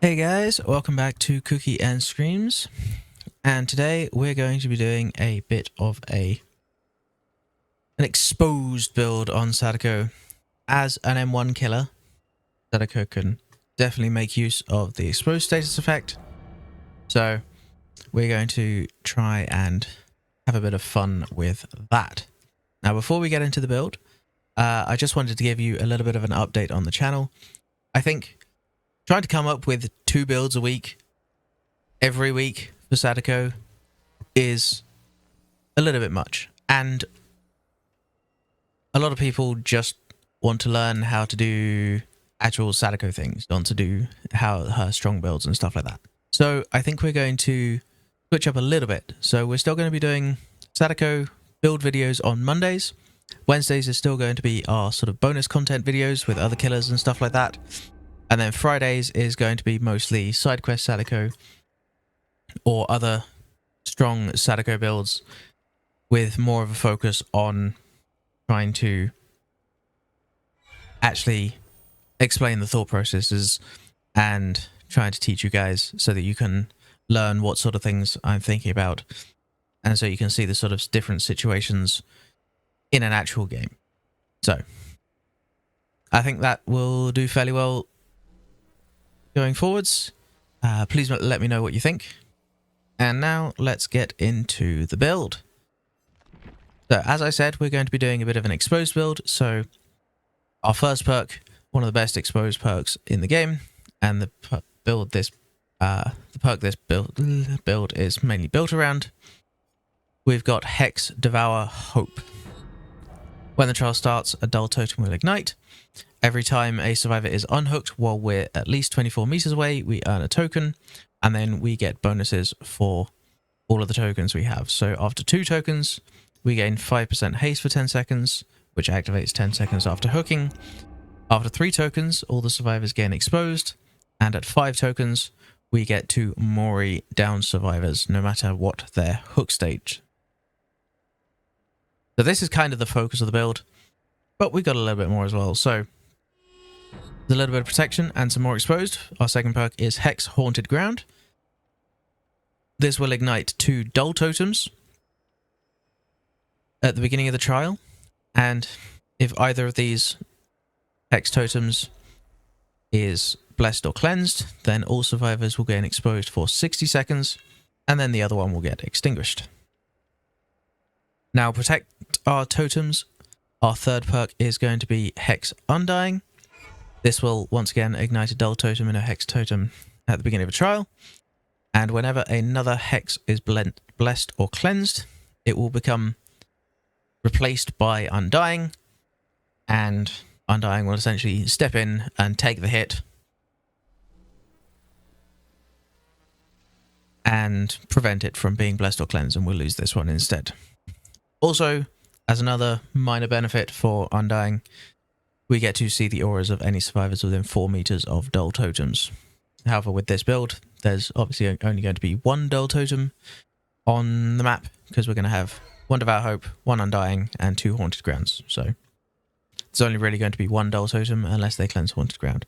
Hey guys, welcome back to Cookie and Screams, and today we're going to be doing a bit of an exposed build on Sadako. As an M1 killer, Sadako can definitely make use of the exposed status effect, so we're going to try and have a bit of fun with that. Now before we get into the build, I just wanted to give you a little bit of an update on the channel. I think trying to come up with 2 builds a week, every week for Sadako is a little bit much. And a lot of people just want to learn how to do actual Sadako things, not to do her strong builds and stuff like that. So I think we're going to switch up a little bit. So we're still going to be doing Sadako build videos on Mondays. Wednesdays is still going to be our sort of bonus content videos with other killers and stuff like that. And then Fridays is going to be mostly side quest Sadako or other strong Sadako builds with more of a focus on trying to actually explain the thought processes and trying to teach you guys so that you can learn what sort of things I'm thinking about and so you can see the sort of different situations in an actual game. So I think that will do fairly well going forwards. Please let me know what you think. And now let's get into the build. So as I said, we're going to be doing a bit of an exposed build. So our first perk, one of the best exposed perks in the game, and the perk this build is mainly built around. We've got Hex Devour Hope. When the trial starts, a dull totem will ignite. Every time a survivor is unhooked while we're at least 24 meters away, we earn a token, and then we get bonuses for all of the tokens we have. So after 2 tokens, we gain 5% haste for 10 seconds, which activates 10 seconds after hooking. After 3 tokens, all the survivors gain exposed, and at 5 tokens, we get 2 Moris down survivors, no matter what their hook stage. So this is kind of the focus of the build, but we got a little bit more as well. So there's a little bit of protection and some more exposed. Our second perk is Hex Haunted Ground. This will ignite 2 dull totems at the beginning of the trial, and if either of these Hex totems is blessed or cleansed, then all survivors will gain exposed for 60 seconds, and then the other one will get extinguished. Now, protect our totems. Our third perk is going to be Hex Undying. This will once again ignite a dull totem and a Hex totem at the beginning of a trial, and whenever another Hex is blessed or cleansed, it will become replaced by Undying, and Undying will essentially step in and take the hit and prevent it from being blessed or cleansed, and we'll lose this one instead. Also, as another minor benefit for Undying, we get to see the auras of any survivors within 4 meters of dull totems. However, with this build, there's obviously only going to be 1 dull totem on the map, because we're going to have 1 Devour Hope, 1 Undying, and 2 Haunted Grounds. So it's only really going to be 1 dull totem unless they cleanse Haunted Ground.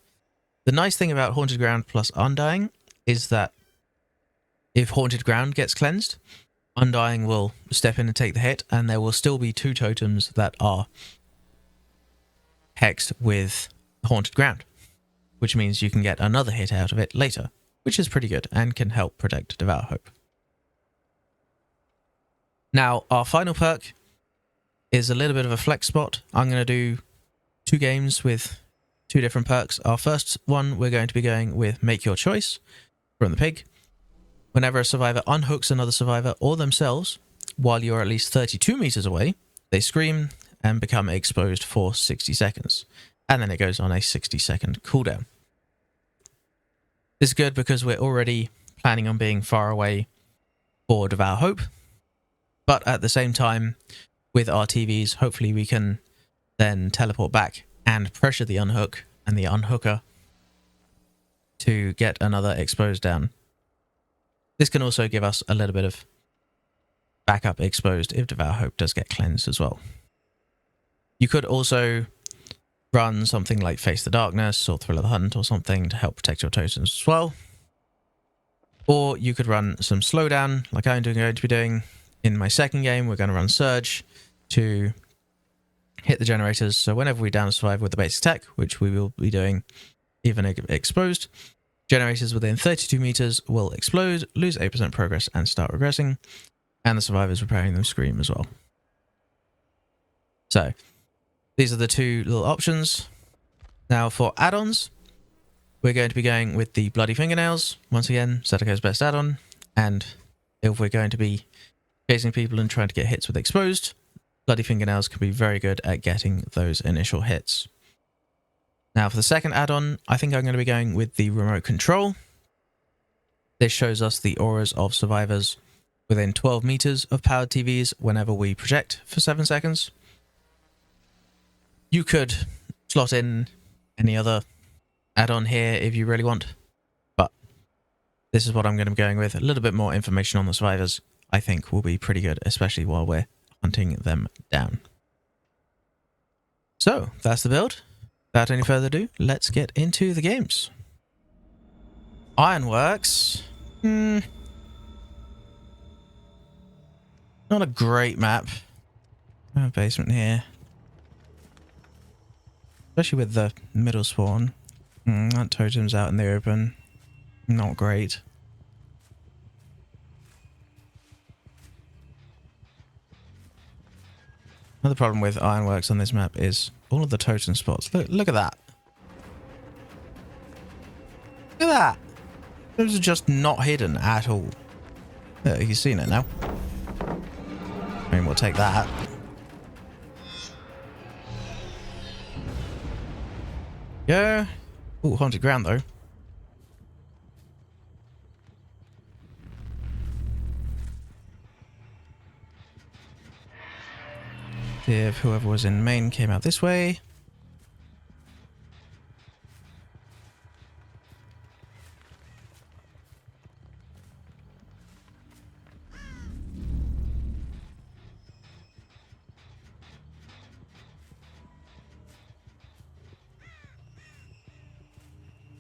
The nice thing about Haunted Ground plus Undying is that if Haunted Ground gets cleansed, Undying will step in and take the hit, and there will still be 2 totems that are hexed with Haunted Ground, which means you can get another hit out of it later, which is pretty good and can help protect Devour Hope. Now, our final perk is a little bit of a flex spot. I'm going to do 2 games with 2 different perks. Our first one, we're going to be going with Make Your Choice from the pig. Whenever a survivor unhooks another survivor or themselves while you're at least 32 meters away, they scream and become exposed for 60 seconds. And then it goes on a 60-second cooldown. This is good because we're already planning on being far away for Devour Hope. But at the same time, with our TVs, hopefully we can then teleport back and pressure the unhook and the unhooker to get another exposed down. This can also give us a little bit of backup exposed if Devour Hope does get cleansed as well. You could also run something like Face the Darkness or Thrill of the Hunt or something to help protect your totems as well. Or you could run some slowdown like I'm going to be doing. In my second game, we're going to run Surge to hit the generators. So whenever we down a survivor with the basic tech, which we will be doing even exposed, generators within 32 meters will explode, lose 8% progress and start regressing. And the survivors repairing them scream as well. So these are the two little options. Now for add-ons, we're going to be going with the Bloody Fingernails. Once again, Sadako's best add-on. And if we're going to be chasing people and trying to get hits with exposed, Bloody Fingernails can be very good at getting those initial hits. Now for the second add-on, I think I'm going to be going with the Remote Control. This shows us the auras of survivors within 12 meters of powered TVs whenever we project for 7 seconds. You could slot in any other add-on here if you really want, but this is what I'm going to be going with. A little bit more information on the survivors I think will be pretty good, especially while we're hunting them down. So that's the build. Without any further ado, let's get into the games. Ironworks. Not a great map. Basement here. Especially with the middle spawn. That totem's out in the open. Not great. Another problem with Ironworks on this map is all of the totem spots. Look at that. Look at that. Those are just not hidden at all. Yeah, you've seen it now. I mean, we'll take that. Yeah. Ooh, haunted ground though. If whoever was in main came out this way.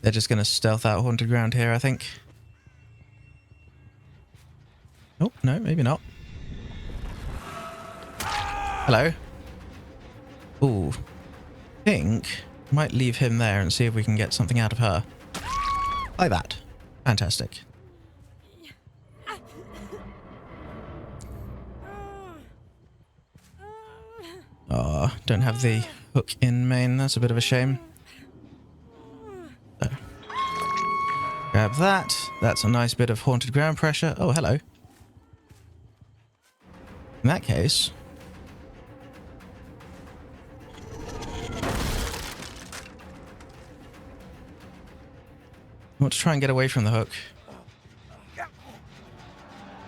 They're just going to stealth out haunted ground here, I think. Oh, no, maybe not. Hello. Ooh. Think might leave him there and see if we can get something out of her. Like that. Fantastic. Oh, don't have the hook in main. That's a bit of a shame. So. Grab that. That's a nice bit of haunted ground pressure. Oh, hello. In that case... I want to try and get away from the hook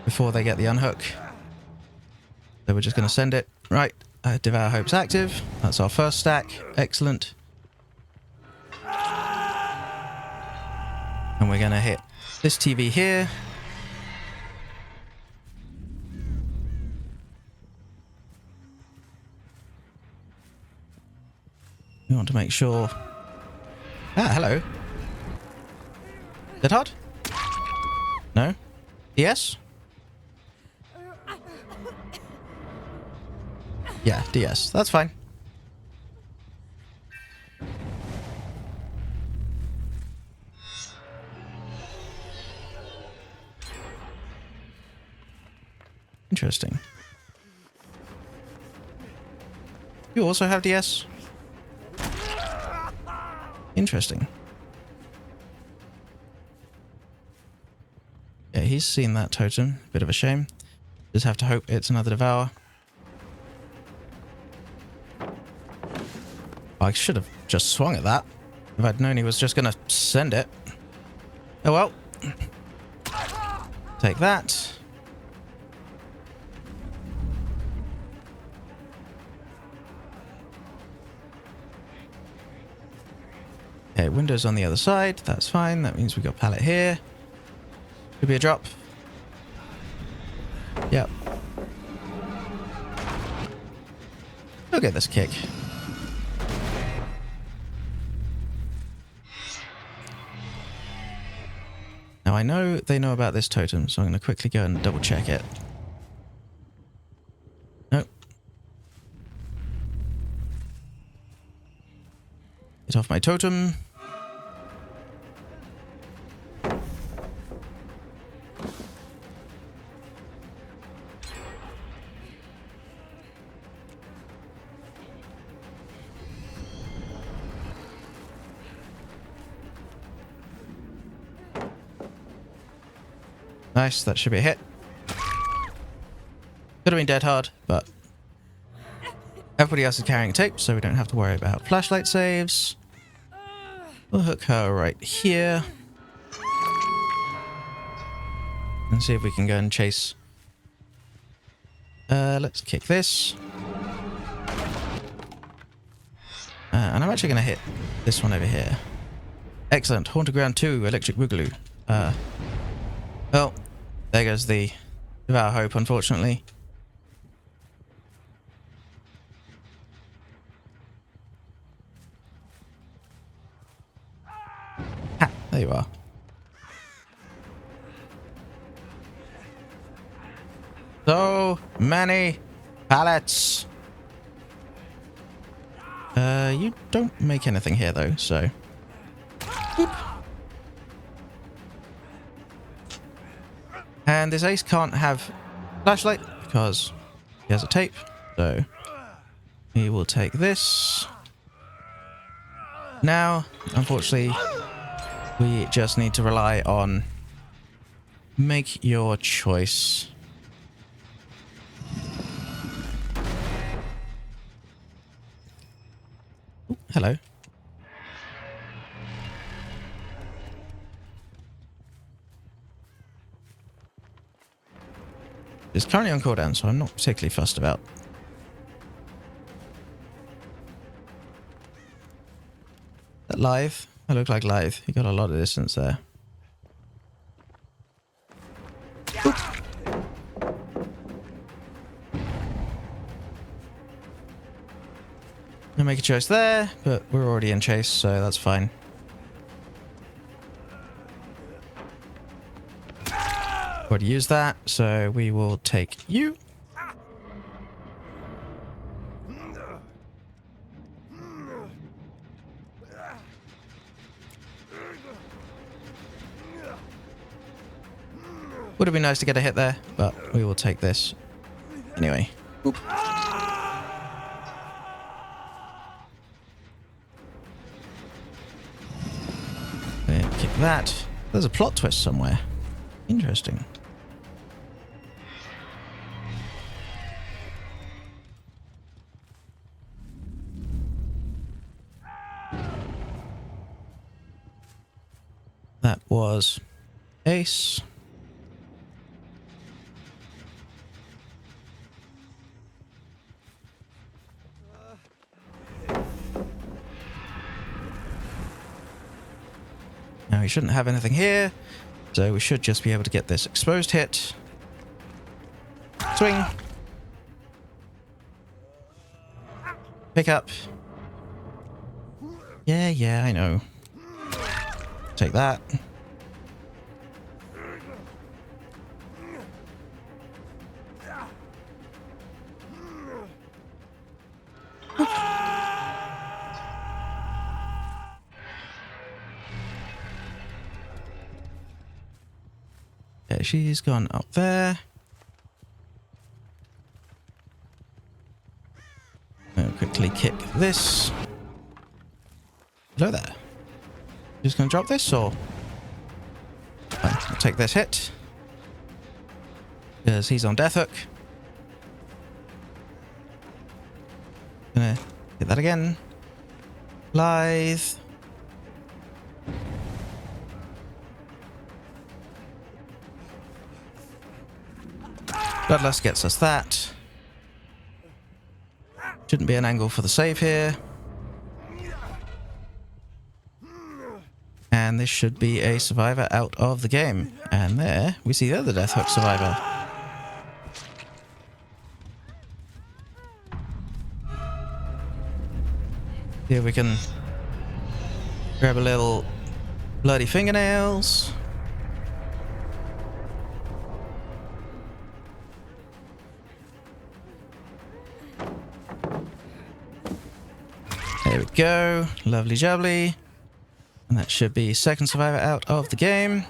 before they get the unhook. So we're just going to send it. Right, Devour Hope's active. That's our first stack. Excellent. And we're going to hit this TV here. We want to make sure... Ah, hello. Is it hard? No? DS? Yeah, DS. That's fine. Interesting. You also have DS? Interesting. Yeah, he's seen that totem. Bit of a shame. Just have to hope it's another Devour. I should have just swung at that. If I'd known he was just going to send it. Oh well. Take that. Okay, windows on the other side. That's fine. That means we got pallet here. Could be a drop. Yep. We'll get this kick. Now I know they know about this totem, so I'm going to quickly go and double check it. Nope. Get off my totem. Nice, that should be a hit. Could have been dead hard, but everybody else is carrying tape, so we don't have to worry about flashlight saves. We'll hook her right here. And see if we can go and chase. Let's kick this. And I'm actually going to hit this one over here. Excellent. Haunted Ground 2, Electric Boogaloo. Well, there goes the Devour Hope, unfortunately. Ha! There you are. So many pallets. You don't make anything here, though, so... Boop. And this ace can't have flashlight because he has a tape. So he will take this. Now, unfortunately, we just need to rely on make your choice. Ooh, hello. It's currently on cooldown, so I'm not particularly fussed about. That live? I look like live. You got a lot of distance there. Oop. I'll make a choice there, but we're already in chase, so that's fine. Already used that, so we will take you. Would have been nice to get a hit there, but we will take this anyway. Oop. Kick that. There's a plot twist somewhere. Interesting. That was ace. Now we shouldn't have anything here, so we should just be able to get this exposed hit. Swing. Pick up. Yeah, I know. Take that. Okay, she's gone up there. I'll quickly kick this. Hello there. Just gonna drop this, or I'll take this hit because he's on death hook. Gonna hit that again. Lithe. Bloodlust gets us that. Shouldn't be an angle for the save here. And this should be a survivor out of the game. And there we see the other Death Hook survivor. Here we can grab a little bloody fingernails. There we go. Lovely jubbly. And that should be second survivor out of the game.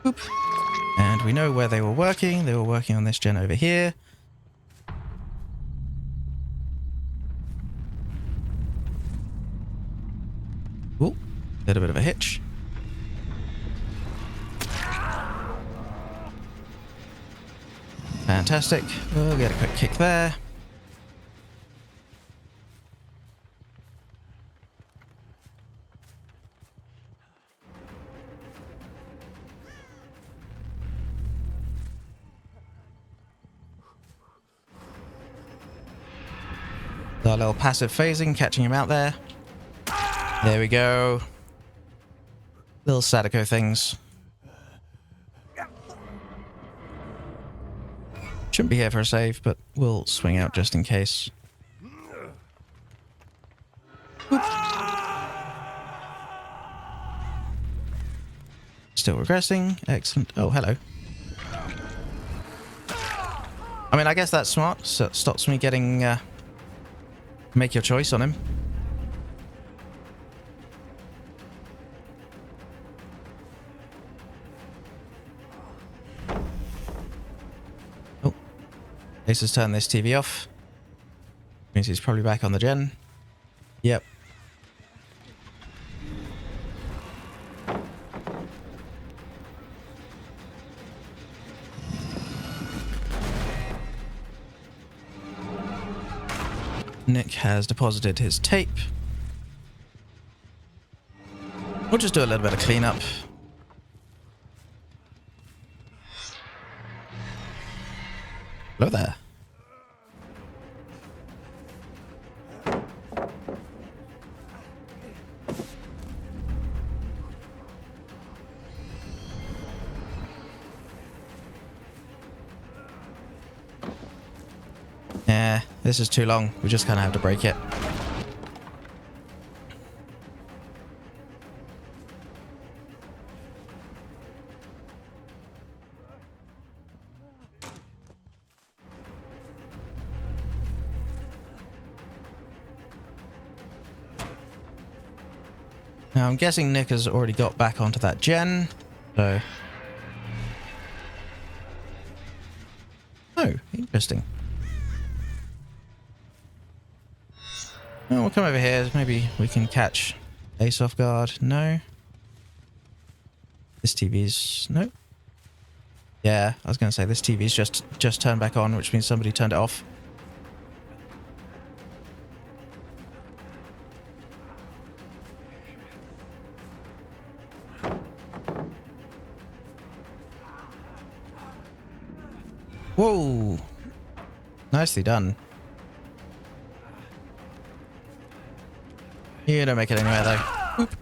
Boop. And we know where they were working. They were working on this gen over here. Ooh, little bit of a hitch. Fantastic. We'll get a quick kick there. Our little passive phasing, catching him out there. There we go. Little Sadako things. Shouldn't be here for a save, but we'll swing out just in case. Oop. Still regressing. Excellent. Oh, hello. I mean, I guess that's smart. So it stops me getting... make your choice on him. Oh. Ace has turned this TV off. Means he's probably back on the gen. Yep. Nick has deposited his tape. We'll just do a little bit of cleanup. Hello there. Yeah, this is too long. We just kind of have to break it. Now, I'm guessing Nick has already got back onto that gen, so... Oh, interesting. Well, we'll come over here. Maybe we can catch Ace off guard. No. This TV's... No. Yeah, I was going to say this TV's just turned back on, which means somebody turned it off. Whoa! Nicely done. You don't make it anywhere though. Oop.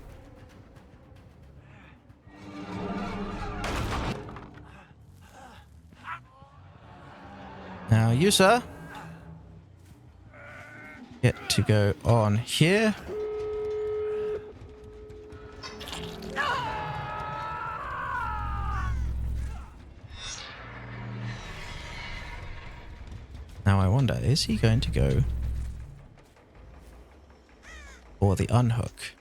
Now you, sir, get to go on here. Now I wonder, is he going to go for the unhook?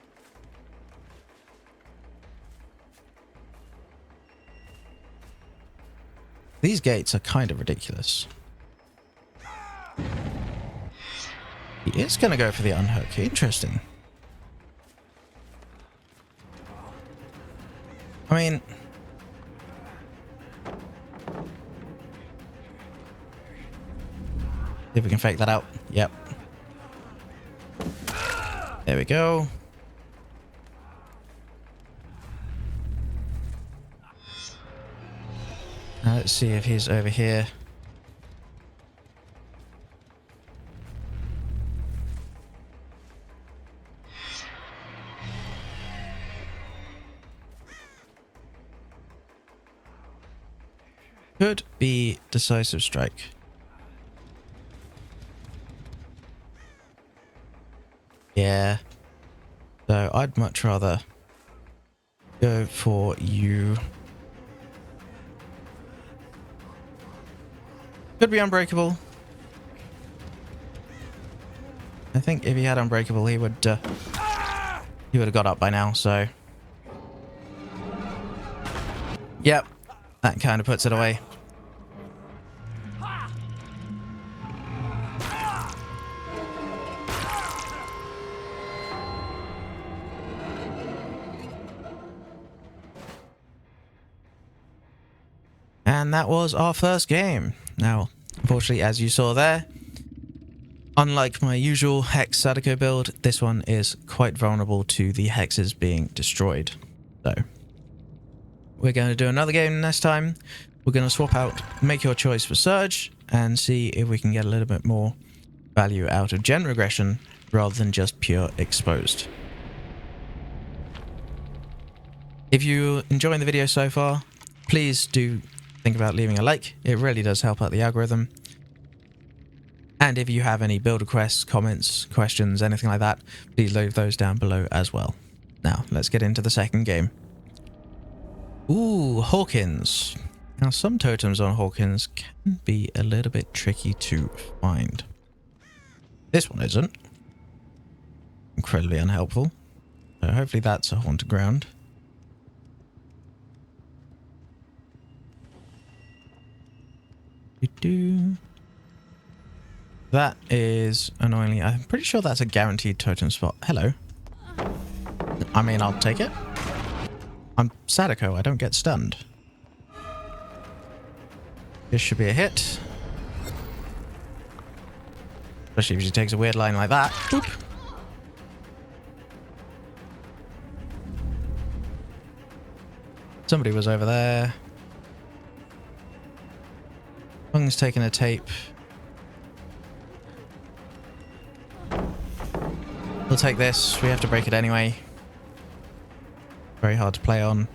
These gates are kind of ridiculous. He is going to go for the unhook. Interesting. I mean... see if we can fake that out. Yep. There we go. Now let's see if he's over here. Could be decisive strike. Yeah. So I'd much rather go for you. Could be unbreakable. I think if he had unbreakable, he would have got up by now. So, yep, that kind of puts it away. And that was our first game. Now, unfortunately, as you saw there, unlike my usual Hex Sadako build, this one is quite vulnerable to the hexes being destroyed. So, we're going to do another game next time. We're going to swap out Make Your Choice for Surge and see if we can get a little bit more value out of Gen Regression rather than just pure Exposed. If you're enjoying the video so far, please do think about leaving a like. It really does help out the algorithm. And if you have any build requests, comments, questions, anything like that, please leave those down below as well. Now, let's get into the second game. Ooh, Hawkins. Now, some totems on Hawkins can be a little bit tricky to find. This one isn't. Incredibly unhelpful. So hopefully that's a haunted ground. That is annoyingly, I'm pretty sure that's a guaranteed totem spot. Hello. I mean, I'll take it. I'm Sadako, I don't get stunned. This should be a hit. Especially if she takes a weird line like that. Boop. Somebody was over there. Fung's taking a tape. We'll take this. We have to break it anyway. Very hard to play on.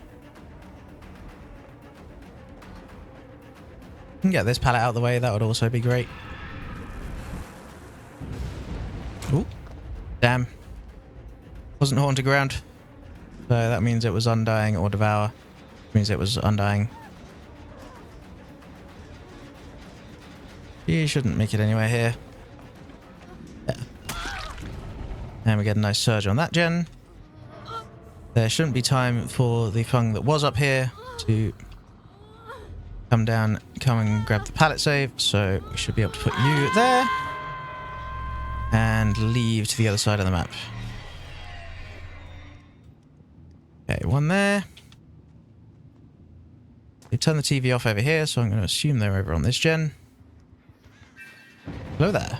Can get this pallet out of the way. That would also be great. Ooh. Damn. Wasn't haunted ground. So that means it was Undying or Devour. Means it was Undying. You shouldn't make it anywhere here. Yeah. And we get a nice surge on that gen. There shouldn't be time for the Fung that was up here to come down, come and grab the pallet save. So we should be able to put you there. And leave to the other side of the map. Okay, one there. They turn the TV off over here, so I'm going to assume they're over on this gen. Hello there.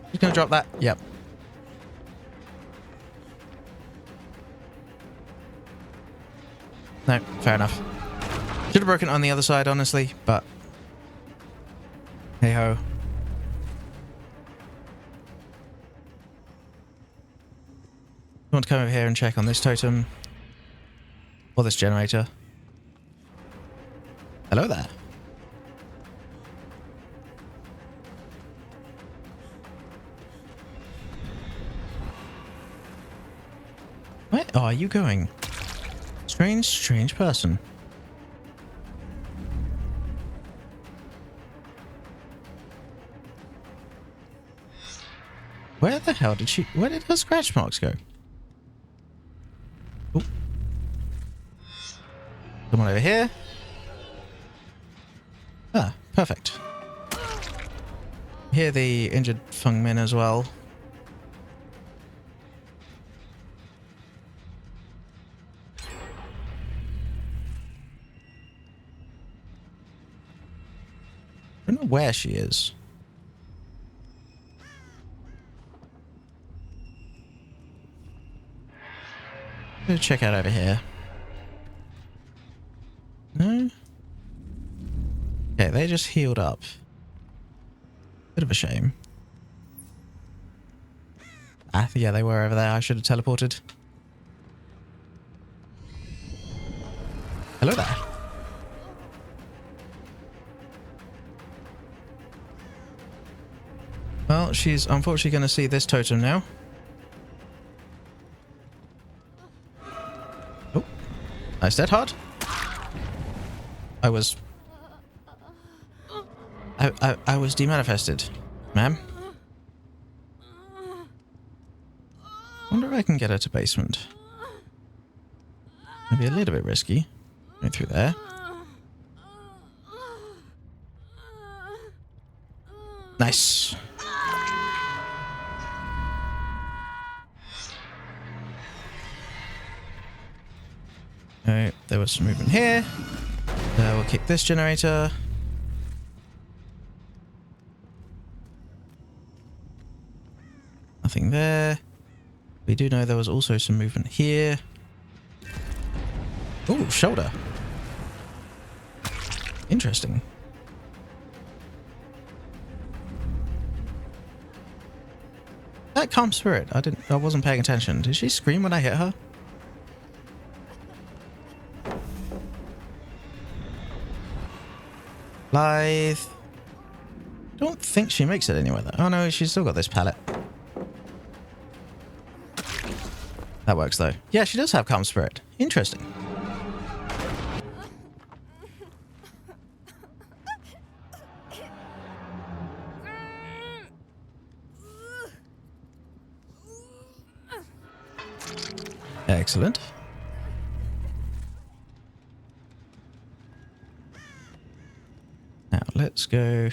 Just gonna drop that. Yep. No, fair enough. Should have broken it on the other side, honestly, but hey ho. I want to come over here and check on this totem or this generator. Hello there. Where are you going? Strange, strange person. Where the hell did she... Where did her scratch marks go? Ooh. Someone over here. Ah, perfect. Hear the injured Fung Min as well. I don't know where she is. Go check out over here. No? Okay, they just healed up. Bit of a shame. Ah, yeah, they were over there. I should have teleported. Hello there. Well, she's unfortunately going to see this totem now. Oh, nice dead hard. I was I was demanifested, ma'am. Wonder if I can get her to basement. Maybe a little bit risky. Going through there. Nice. Alright, there was some movement here. We'll kick this generator. Nothing there. We do know there was also some movement here. Ooh, shoulder. Interesting. That calm spirit. I wasn't paying attention. Did she scream when I hit her? Lithe. Don't think she makes it anywhere though. Oh no, she's still got this pallet. That works though. Yeah, she does have calm spirit. Interesting. Excellent. Now let's go.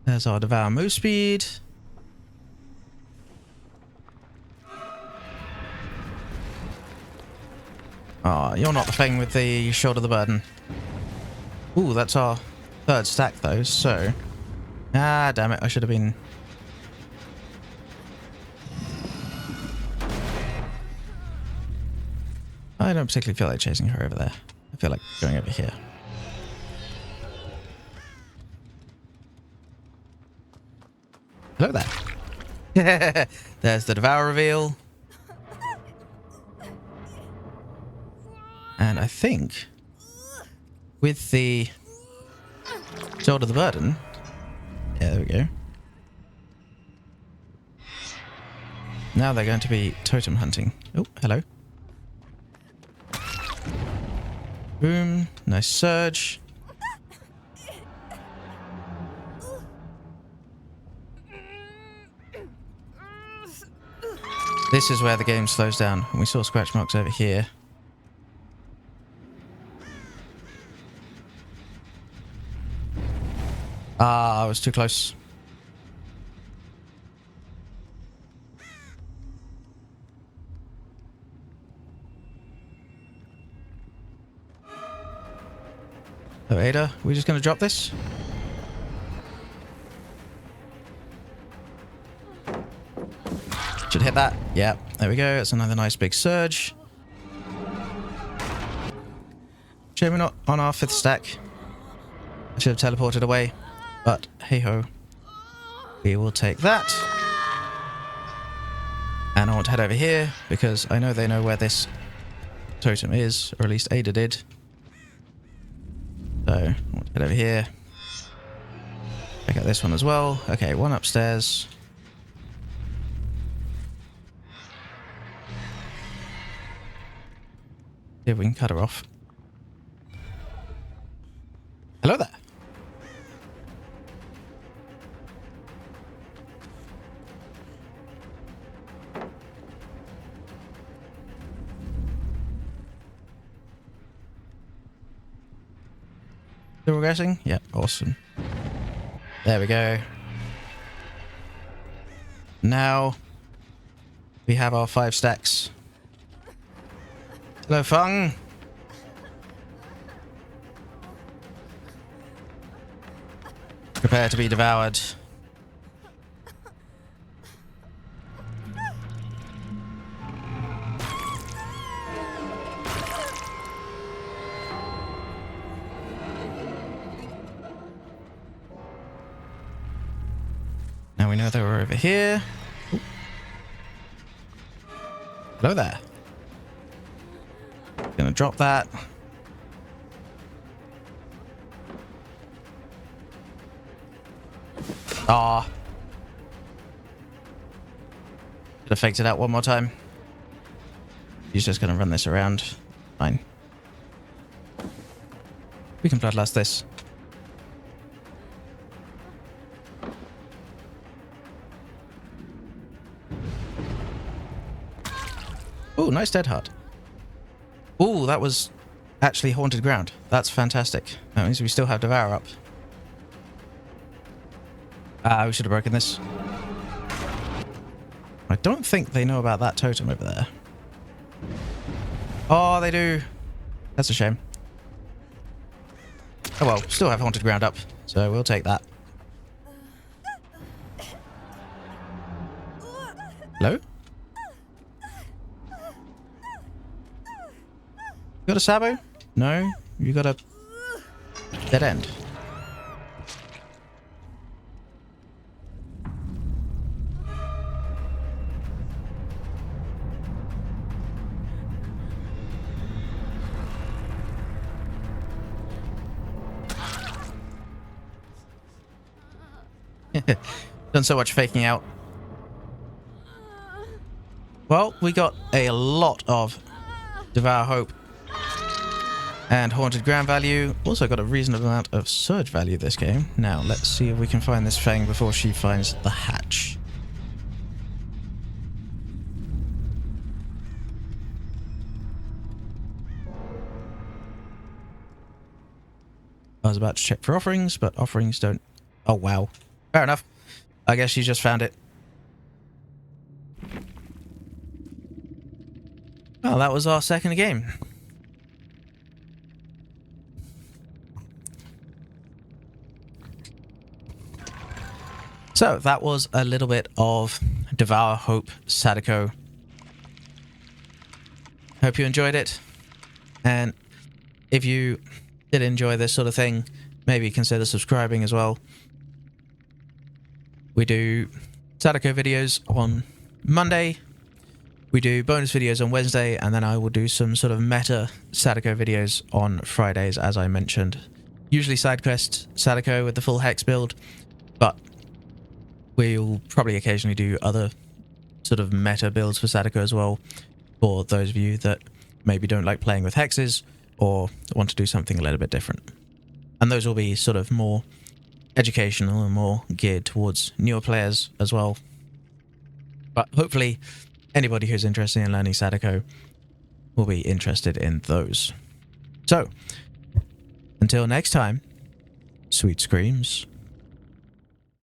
There's our Devour move speed. Ah, you're not the thing with the shoulder of the burden. Ooh, that's our third stack though, so... Ah, damn it, I should have been... I don't particularly feel like chasing her over there. I feel like going over here. Hello there. There's the Devour reveal. And I think with the shoulder of the burden... Yeah, there we go. Now they're going to be totem hunting. Oh, hello. Boom. Nice surge. This is where the game slows down. And we saw scratch marks over here. Ah, I was too close. So Ada, we're just going to drop this? Should hit that. Yeah, there we go. That's another nice big surge. Shame we're not on our 5th stack. I should have teleported away. But hey ho. We will take that. And I want to head over here because I know they know where this totem is, or at least Ada did. So, I want to head over here. Check out this one as well. Okay, one upstairs. See if we can cut her off. Hello there. Still progressing? Yeah, awesome. There we go. Now we have our 5 stacks. Hello, Fung. Prepare to be devoured. Now we know they were over here. Ooh. Hello there. Gonna drop that. Ah. Should have faked it out one more time. He's just gonna run this around. Fine. We can bloodlust this. Oh, nice dead heart. Oh, that was actually haunted ground. That's fantastic. That means we still have Devour up. We should have broken this. I don't think they know about that totem over there. Oh, they do. That's a shame. Oh well, still have haunted ground up, so we'll take that. Hello? You got a Sabo? No? You got a dead end. Done so much faking out. Well, we got a lot of Devour Hope and Haunted Ground value. Also got a reasonable amount of Surge value this game. Now, let's see if we can find this Fang before she finds the hatch. I was about to check for offerings, but offerings don't... Oh, wow. Fair enough. I guess she just found it. Well, that was our second game. So, that was a little bit of Devour Hope Sadako. Hope you enjoyed it. And if you did enjoy this sort of thing, maybe consider subscribing as well. We do Sadako videos on Monday. We do bonus videos on Wednesday, and then I will do some sort of meta Sadako videos on Fridays, as I mentioned. Usually side quest Sadako with the full hex build, but we'll probably occasionally do other sort of meta builds for Sadako as well, for those of you that maybe don't like playing with hexes or want to do something a little bit different. And those will be sort of more educational and more geared towards newer players as well. But hopefully anybody who's interested in learning Sadako will be interested in those. So, until next time, sweet screams.